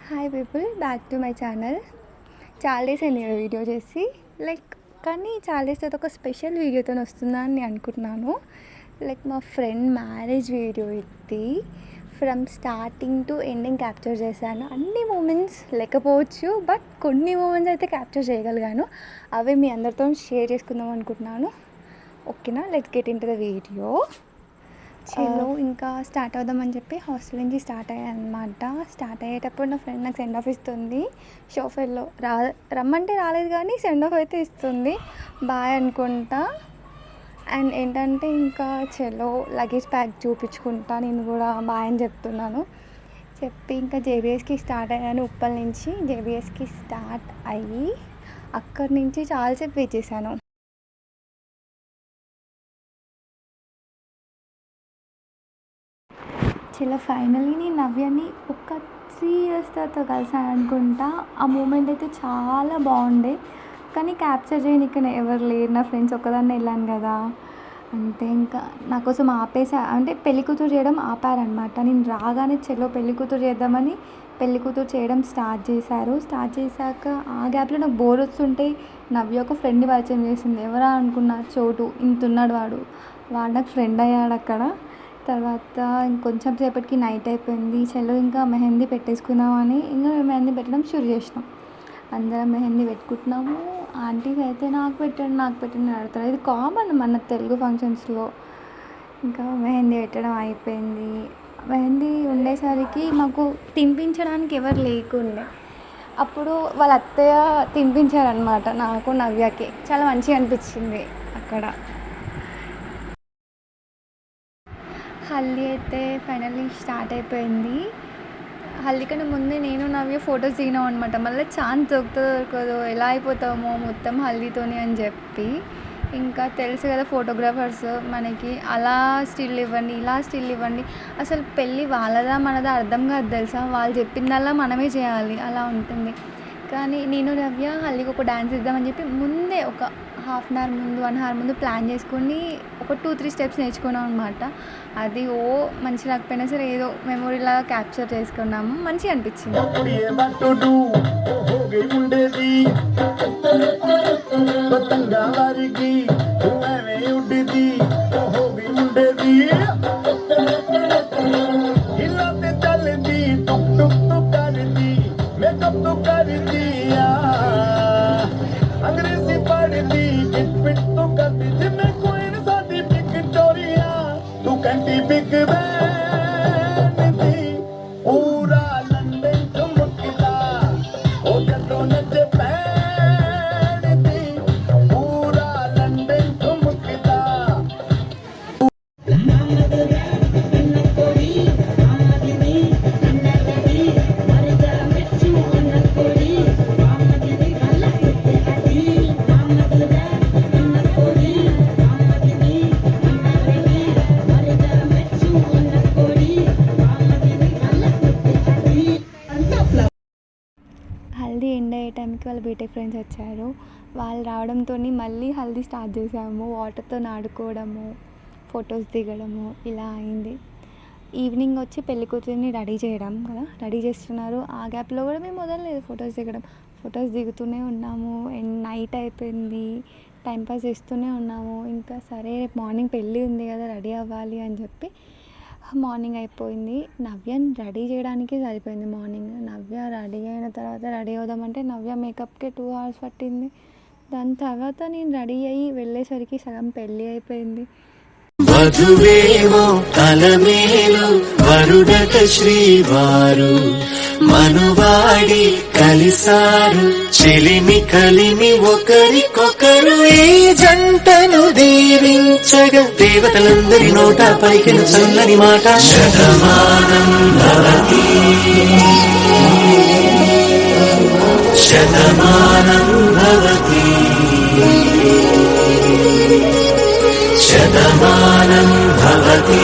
Hi people, back to my channel. చాలా days అయింది కదా వీడియో చేసి, కానీ చాలా డేస్ తర్వాత ఒక స్పెషల్ వీడియోతో వస్తుందా అని అనుకుంటున్నాను. మా ఫ్రెండ్ మ్యారేజ్ వీడియో ఇది. From starting to ending capture చేశాను. అన్ని మూమెంట్స్ లేకపోవచ్చు, బట్ కొన్ని మూమెంట్స్ అయితే క్యాప్చర్ చేయగలిగాను. అవి మీ అందరితో షేర్ చేసుకుందాం అనుకుంటున్నాను. ఓకేనా, let's get in to the video. ఇంకా స్టార్ట్ అవుదామని చెప్పి హాస్టల్ నుంచి స్టార్ట్ అయ్యానమాట. స్టార్ట్ అయ్యేటప్పుడు నా ఫ్రెండ్ నాకు సెండ్ ఆఫ్ ఇస్తుంది. షోఫర్లో రమ్మంటే రాలేదు, కానీ సెండ్ ఆఫ్ అయితే ఇస్తుంది. బాయ్ అనుకుంటా. అండ్ ఏంటంటే ఇంకా చలో లగేజ్ ప్యాక్ చూపించుకుంటా, నేను కూడా బాయ్ అని చెప్తున్నాను. చెప్పి ఇంకా జేబీఎస్కి స్టార్ట్ అయ్యాను. ఉప్పల్ నుంచి జేబీఎస్కి స్టార్ట్ అయ్యి అక్కడి నుంచి చాలాసేపు వెయిట్ చేశాను. చలో ఫైనల్లీ నేను నవ్యని ఒక 3 years తర్వాత కలిసాను అనుకుంటా. ఆ మూమెంట్ అయితే చాలా బాగుండే, కానీ క్యాప్చర్ చేయడానికి ఎవరు లేరు. నా ఫ్రెండ్స్ ఒక్కదాన్నే వెళ్ళాను కదా, అంతే. ఇంకా నా కోసం అంటే పెళ్లి కూతురు చేయడం ఆపారనమాట. నేను రాగానే చలో పెళ్లి కూతురు చేద్దామని పెళ్లి కూతురు చేయడం స్టార్ట్ చేశారు. స్టార్ట్ చేశాక ఆ గ్యాప్లో నాకు బోర్ వస్తుంటే నవ్య ఒక ఫ్రెండ్ని పరిచయం చేసింది. ఎవరా అనుకున్నా, చోటు. ఇంతున్నాడు వాడు నాకు ఫ్రెండ్ అయ్యాడు అక్కడ. తర్వాత ఇంకొంచెం సేపటికి నైట్ అయిపోయింది. చలో ఇంకా మెహందీ పెట్టేసుకుందామని ఇంకా మెహందీ పెట్టడం షురు చేసినాం. అందరం మెహందీ పెట్టుకుంటున్నాము. ఆంటీస్ అయితే నాకు పెట్టండి అడుగుతారు. ఇది కామన్ మన తెలుగు ఫంక్షన్స్లో. ఇంకా మెహందీ పెట్టడం అయిపోయింది. మెహందీ ఉండేసరికి మాకు తినిపించడానికి ఎవరు లేకుండే. అప్పుడు వాళ్ళ అత్తయ్య తినిపించారనమాట నాకు, నవ్యకి. చాలా మంచిగా అనిపించింది అక్కడ. హల్దీ అయితే ఫైనల్లీ స్టార్ట్ అయిపోయింది. హల్దీ కన్నా ముందే నేను నవ్య ఫొటోస్ దిగినాం అనమాట. మళ్ళీ ఛాన్స్ దొరకదో, ఎలా అయిపోతామో మొత్తం హల్దీతోని అని చెప్పి. ఇంకా తెలుసు కదా ఫోటోగ్రాఫర్స్ మనకి అలా స్టిల్ ఇవ్వండి, ఇలా స్టిల్ ఇవ్వండి. అసలు పెళ్ళి వాళ్ళదా మనదా అర్థం కాదు తెలుసా. వాళ్ళు చెప్పిందల్లా మనమే చేయాలి, అలా ఉంటుంది. కానీ నేను నవ్య హల్దీకి ఒక డ్యాన్స్ ఇద్దామని చెప్పి ముందే ఒక 1/2 hour ముందు 1 hour ముందు ప్లాన్ చేసుకొని ఒక 2-3 steps నేర్చుకున్నాం అనమాట. అది మంచి రాకపోయినా సరే ఏదో మెమొరీలాగా క్యాప్చర్ చేసుకున్నాము. మంచిగా అనిపించింది. హల్దీ ఎండ్ అయ్యే టైంకి వాళ్ళ బీటెక్ ఫ్రెండ్స్ వచ్చారు. వాళ్ళు రావడంతో మళ్ళీ హల్దీ స్టార్ట్ చేసాము. వాటర్తో ఆడుకోవడము, ఫొటోస్ దిగడము, ఇలా అయింది. ఈవినింగ్ వచ్చి పెళ్లి కూతురిని రెడీ చేయడం కదా, రెడీ చేస్తున్నారు. ఆ గ్యాప్లో కూడా మేము వదలలేదు ఫొటోస్ దిగడం. ఫొటోస్ దిగుతూనే ఉన్నాము. నైట్ అయిపోయింది, టైంపాస్ చేస్తూనే ఉన్నాము. ఇంకా సరే రేపు మార్నింగ్ పెళ్ళి ఉంది కదా, రెడీ అవ్వాలి అని చెప్పి మార్నింగ్ అయిపోయింది. నవ్యని రెడీ చేయడానికి సరిపోయింది మార్నింగ్. నవ్య రెడీ అయిన తర్వాత రెడీ అవుదామంటే నవ్య మేకప్కే 2 hours పట్టింది. దాని తర్వాత నేను రెడీ అయ్యి వెళ్ళేసరికి సగం పెళ్ళి అయిపోయింది. వధువేమో అలమేలు వరుడట శ్రీవారు మనువాడి కలిసారు చెలిమి కలిమి ఒకరికొకరు ఈ జంటను దీవించగా దేవతలందరి నోట పలికిన చల్లని మాట శతమానం భవతి శతమానం భవతి శతమానం భవతి.